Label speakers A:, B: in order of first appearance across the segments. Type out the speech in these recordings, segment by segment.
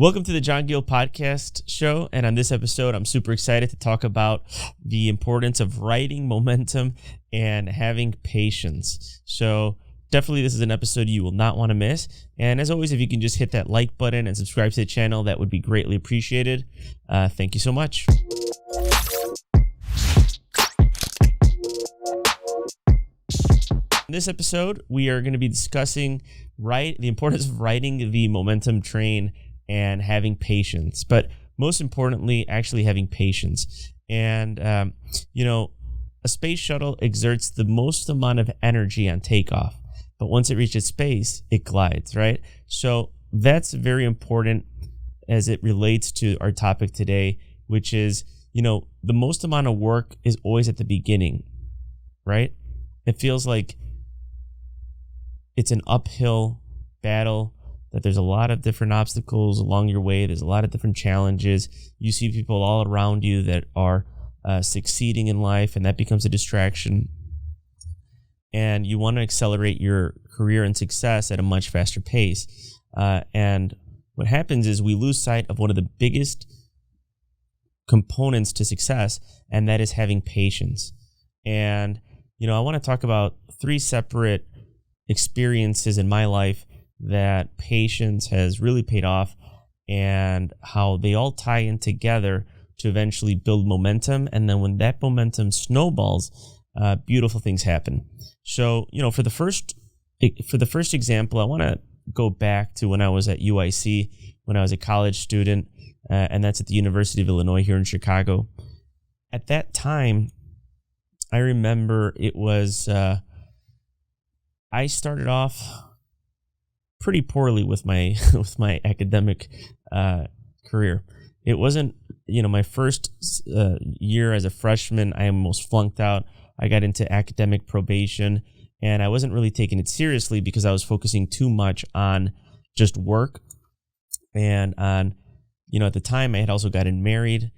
A: Welcome to the Jon Gil podcast show. And on this episode, I'm super excited to talk about the importance of writing momentum and having patience. So definitely this is an episode you will not want to miss. And as always, if you can just hit that like button and subscribe to the channel, that would be greatly appreciated. Thank you so much. In this episode, we are going to be discussing the importance of riding the momentum train and having patience, but most importantly, actually having patience. And, a space shuttle exerts the most amount of energy on takeoff, but once it reaches space, it glides, right? So that's very important as it relates to our topic today, which is, the most amount of work is always at the beginning, right? It feels like it's an uphill battle, that there's a lot of different obstacles along your way. There's a lot of different challenges. You see people all around you that are succeeding in life, and that becomes a distraction. And you want to accelerate your career and success at a much faster pace. And what happens is we lose sight of one of the biggest components to success, and that is having patience. And, I want to talk about three separate experiences in my life that patience has really paid off, and how they all tie in together to eventually build momentum. And then when that momentum snowballs, beautiful things happen. So, for the first example, I want to go back to when I was at UIC, when I was a college student, and that's at the University of Illinois here in Chicago. At that time, I remember it was, I started off pretty poorly with my academic career. It wasn't, my first year as a freshman, I almost flunked out. I got into academic probation, and I wasn't really taking it seriously because I was focusing too much on just work. And on, at the time I had also gotten married.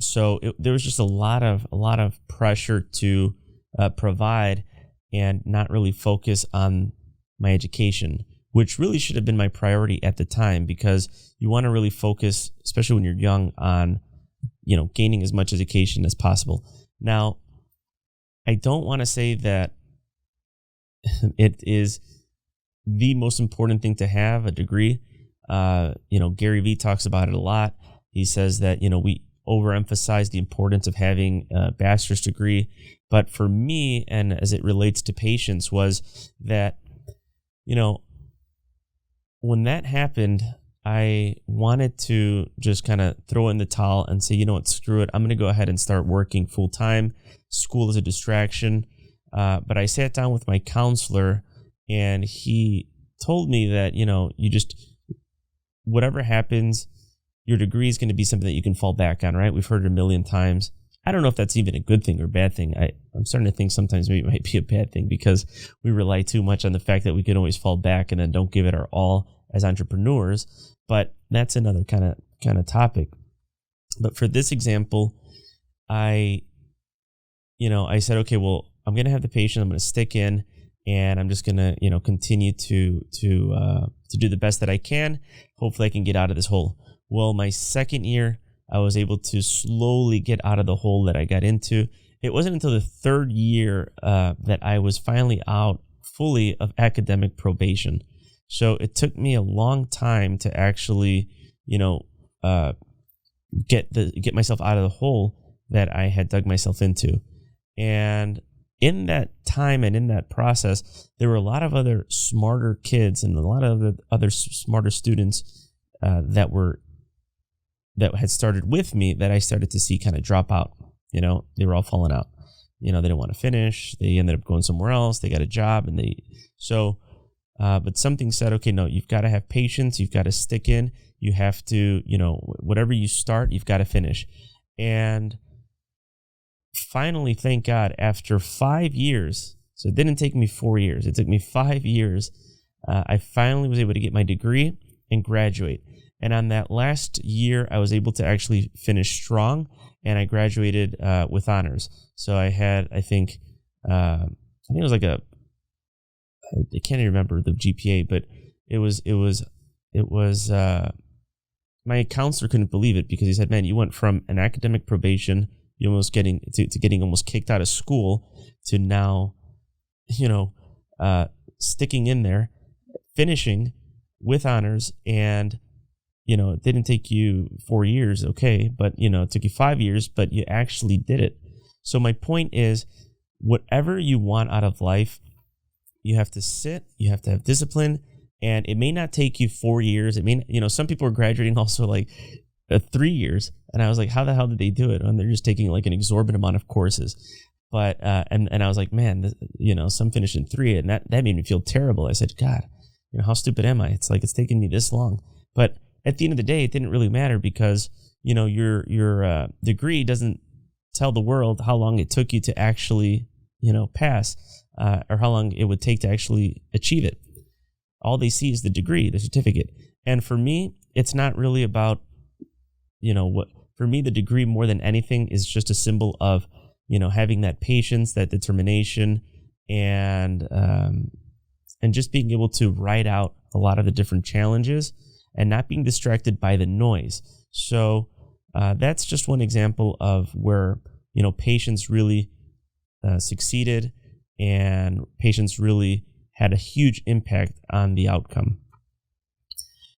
A: So there was just a lot of pressure to provide and not really focus on my education, which really should have been my priority at the time, because you want to really focus, especially when you're young, on, gaining as much education as possible. Now, I don't want to say that it is the most important thing to have a degree. Gary Vee talks about it a lot. He says that, we overemphasize the importance of having a bachelor's degree. But for me, and as it relates to patience, was that, when that happened, I wanted to just kind of throw in the towel and say, screw it. I'm going to go ahead and start working full time. School is a distraction. But I sat down with my counselor, and he told me that, whatever happens, your degree is going to be something that you can fall back on, right? We've heard it a million times. I don't know if that's even a good thing or bad thing. I'm starting to think sometimes maybe it might be a bad thing, because we rely too much on the fact that we can always fall back and then don't give it our all as entrepreneurs. But that's another kind of topic. But for this example, I said, okay, well, I'm going to have the patience. I'm going to stick in, and I'm just going to, continue to do the best that I can. Hopefully I can get out of this hole. Well, my second year, I was able to slowly get out of the hole that I got into. It wasn't until the third year that I was finally out fully of academic probation. So it took me a long time to actually, get myself out of the hole that I had dug myself into. And in that time and in that process, there were a lot of other smarter kids and a lot of other smarter students that had started with me that I started to see kind of drop out. They were all falling out. They didn't want to finish. They ended up going somewhere else. They got a job, and but something said, okay, no, you've got to have patience. You've got to stick in. You have to, whatever you start, you've got to finish. And finally, thank God, after 5 years, so it didn't take me 4 years, it took me 5 years, I finally was able to get my degree and graduate. And on that last year, I was able to actually finish strong, and I graduated with honors. So I had, I think it was like I can't even remember the GPA, but it was my counselor couldn't believe it because he said, man, you went from an academic probation, you almost getting to getting almost kicked out of school to now, sticking in there, finishing with honors. And, it didn't take you 4 years. Okay. But, it took you 5 years, but you actually did it. So my point is, whatever you want out of life, you have to sit, you have to have discipline, and it may not take you 4 years. It may, some people are graduating also like 3 years. And I was like, how the hell did they do it? And they're just taking like an exorbitant amount of courses. But, and I was like, man, some finished in 3, and that made me feel terrible. I said, God, how stupid am I? It's like, it's taken me this long. But at the end of the day, it didn't really matter because, your degree doesn't tell the world how long it took you to actually, pass, or how long it would take to actually achieve it. All they see is the degree, the certificate. And for me, it's not really about, for me, the degree more than anything is just a symbol of, having that patience, that determination, and just being able to ride out a lot of the different challenges and not being distracted by the noise. So that's just one example of where, patience really succeeded, and patience really had a huge impact on the outcome.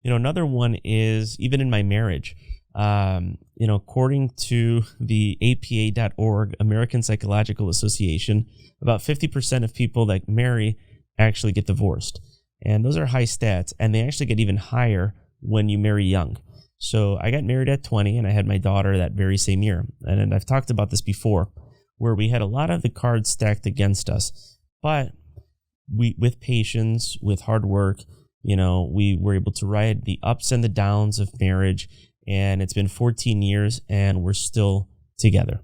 A: Another one is even in my marriage. According to the APA.org, American Psychological Association, about 50% of people that marry actually get divorced. And those are high stats, and they actually get even higher when you marry young. So I got married at 20, and I had my daughter that very same year. And I've talked about this before, where we had a lot of the cards stacked against us. But with patience, with hard work, we were able to ride the ups and the downs of marriage. And it's been 14 years, and we're still together.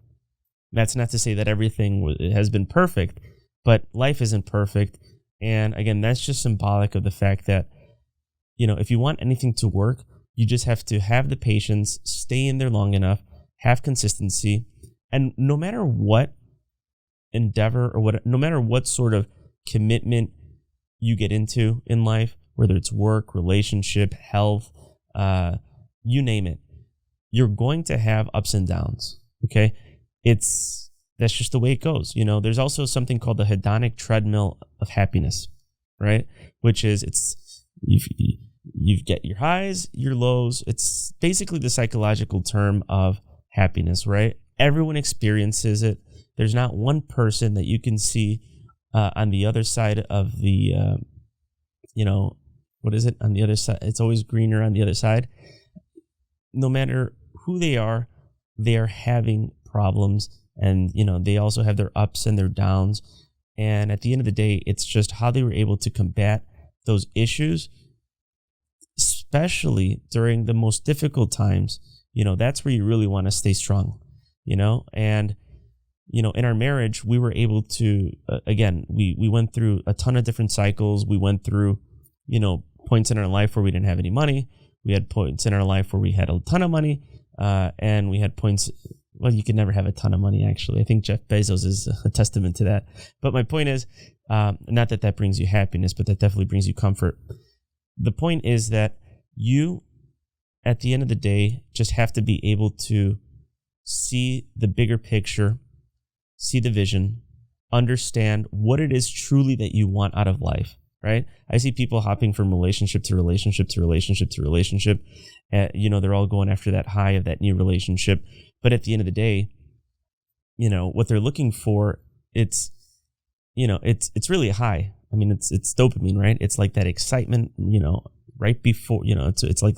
A: That's not to say that everything has been perfect, but life isn't perfect. And again, that's just symbolic of the fact that, if you want anything to work, you just have to have the patience, stay in there long enough, have consistency. And no matter what endeavor or no matter what sort of commitment you get into in life, whether it's work, relationship, health, you name it, you're going to have ups and downs. Okay. That's just the way it goes. There's also something called the hedonic treadmill of happiness, right? Which is you get your highs, your lows. It's basically the psychological term of happiness, right? Everyone experiences it. There's not one person that you can see on the other side of the, what is it? On the other side, it's always greener on the other side. No matter who they are having problems, and they also have their ups and their downs. And at the end of the day, it's just how they were able to combat those issues, especially during the most difficult times. That's where you really want to stay strong. And in our marriage, we were able to again, we went through a ton of different cycles. We went through points in our life where we didn't have any money. We had points in our life where we had a ton of money, and we had points. Well, you can never have a ton of money, actually. I think Jeff Bezos is a testament to that. But my point is, not that brings you happiness, but that definitely brings you comfort. The point is that you, at the end of the day, just have to be able to see the bigger picture, see the vision, understand what it is truly that you want out of life, right? I see people hopping from relationship to relationship to relationship to relationship. They're all going after that high of that new relationship. But at the end of the day, what they're looking for, it's really high. I mean, it's dopamine, right? It's like that excitement, right before, it's like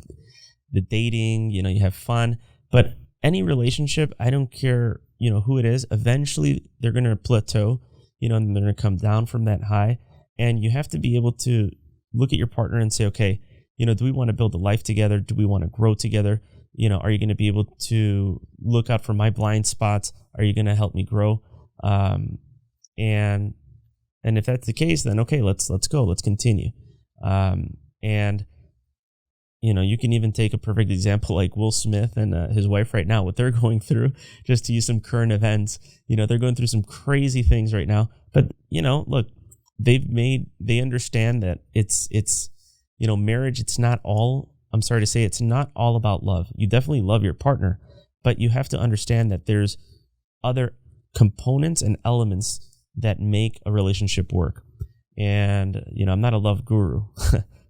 A: the dating, you have fun. But any relationship, I don't care, who it is, eventually they're going to plateau, and they're going to come down from that high. And you have to be able to look at your partner and say, okay, do we want to build a life together? Do we want to grow together? Are you going to be able to look out for my blind spots? Are you going to help me grow? And if that's the case, then okay, let's go, let's continue. And you can even take a perfect example like Will Smith and his wife right now, what they're going through, just to use some current events. They're going through some crazy things right now. But look, they understand that it's marriage. It's not all I'm sorry to say, it's not all about love. You definitely love your partner, but you have to understand that there's other components and elements that make a relationship work. And, I'm not a love guru,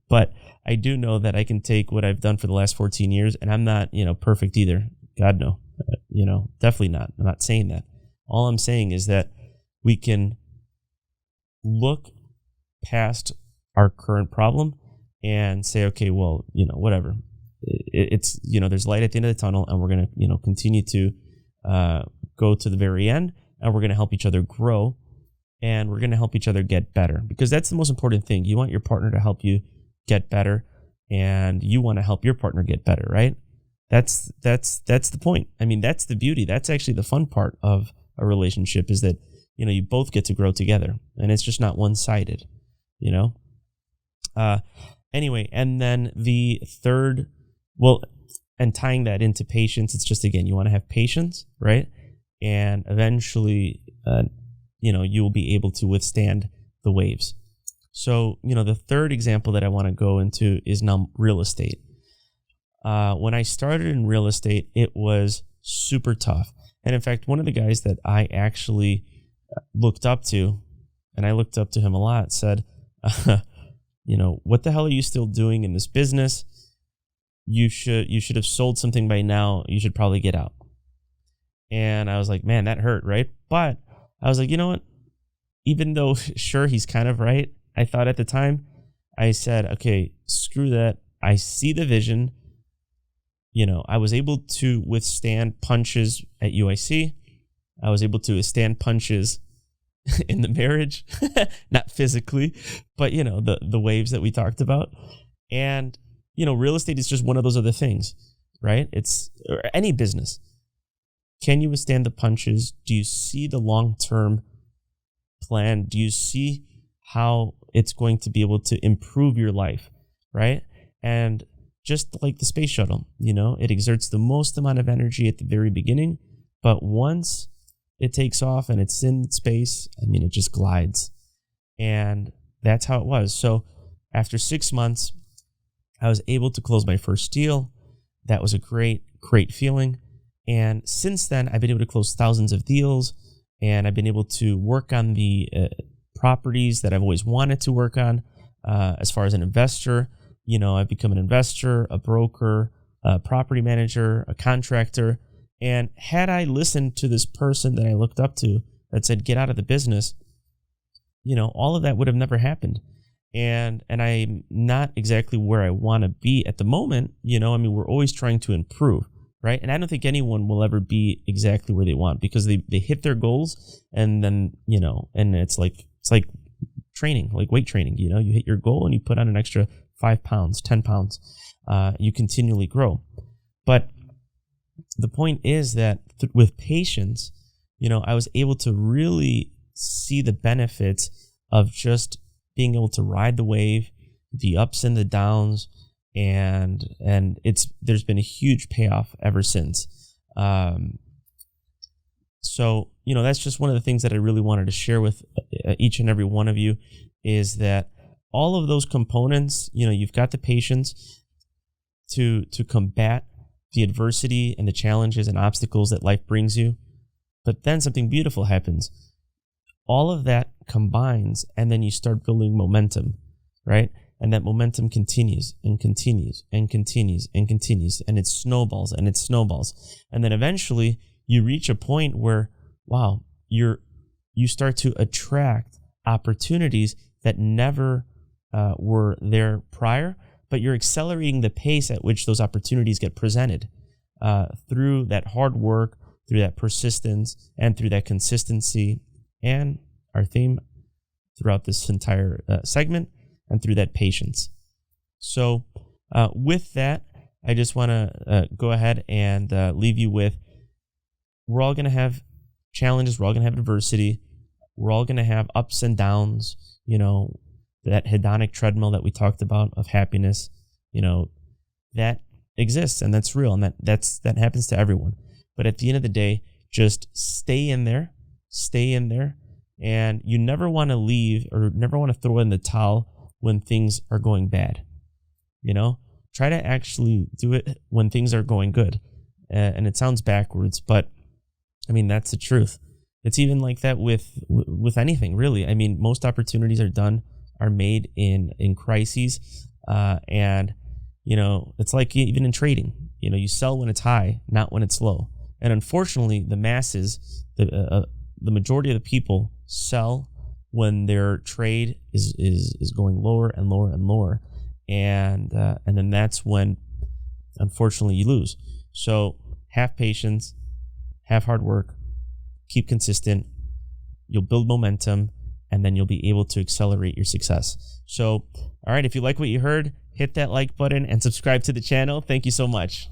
A: but I do know that I can take what I've done for the last 14 years, and I'm not, perfect either. God, no. Definitely not. I'm not saying that. All I'm saying is that we can look past our current problem and say, okay, well, whatever. It's, there's light at the end of the tunnel, and we're going to, continue to go to the very end, and we're going to help each other grow, and we're going to help each other get better, because that's the most important thing. You want your partner to help you get better, and you want to help your partner get better, right? That's the point. I mean, that's the beauty. That's actually the fun part of a relationship, is that, you both get to grow together, and it's just not one-sided, Anyway, and then the third, and tying that into patience, it's just, again, you want to have patience, right? And eventually, you will be able to withstand the waves. So, the third example that I want to go into is now real estate. When I started in real estate, it was super tough. And in fact, one of the guys that I actually looked up to, and I looked up to him a lot, said, what the hell are you still doing in this business? You should have sold something by now. You should probably get out. And I was like, man, that hurt, right? But I was like, you know what? Even though, sure, he's kind of right, I thought at the time, I said, okay, screw that. I see the vision. I was able to withstand punches at UIC. I was able to withstand punches in the marriage, not physically, but, the waves that we talked about. And, real estate is just one of those other things, right? It's or any business. Can you withstand the punches? Do you see the long-term plan? Do you see how it's going to be able to improve your life, right? And just like the space shuttle, it exerts the most amount of energy at the very beginning, but once it takes off and it's in space, it just glides. And that's how it was. So after 6 months, I was able to close my first deal. That was a great, great feeling. And since then, I've been able to close thousands of deals, and I've been able to work on the properties that I've always wanted to work on. As far as an investor, I've become an investor, a broker, a property manager, a contractor. And had I listened to this person that I looked up to that said, get out of the business, all of that would have never happened. And I'm not exactly where I want to be at the moment. We're always trying to improve, right? And I don't think anyone will ever be exactly where they want, because they hit their goals, and then, and it's like training, like weight training, you hit your goal and you put on an extra 5 pounds, 10 pounds, you continually grow. But the point is that with patience, I was able to really see the benefits of just being able to ride the wave, the ups and the downs, and there's been a huge payoff ever since. So, that's just one of the things that I really wanted to share with each and every one of you, is that all of those components, you've got the patience to combat the adversity and the challenges and obstacles that life brings you. But then something beautiful happens. All of that combines, and then you start building momentum, right? And that momentum continues and continues and continues and continues, and it snowballs and it snowballs. And then eventually you reach a point where, wow, you start to attract opportunities that never were there prior, but you're accelerating the pace at which those opportunities get presented through that hard work, through that persistence, and through that consistency, and our theme throughout this entire segment, and through that patience. So with that, I just want to go ahead and leave you with, we're all going to have challenges, we're all going to have adversity, we're all going to have ups and downs, that hedonic treadmill that we talked about of happiness, that exists, and that's real, and that happens to everyone. But at the end of the day, just stay in there, and you never want to leave or never want to throw in the towel when things are going bad. try to actually do it when things are going good. And it sounds backwards, but I mean, that's the truth. It's even like that with anything, really. I mean, most opportunities are made in crises. And, it's like even in trading, you sell when it's high, not when it's low. And unfortunately, the masses, the majority of the people sell when their trade is going lower and lower and lower. And then that's when, unfortunately, you lose. So have patience, have hard work, keep consistent. You'll build momentum, and then you'll be able to accelerate your success. So, all right, if you like what you heard, hit that like button and subscribe to the channel. Thank you so much.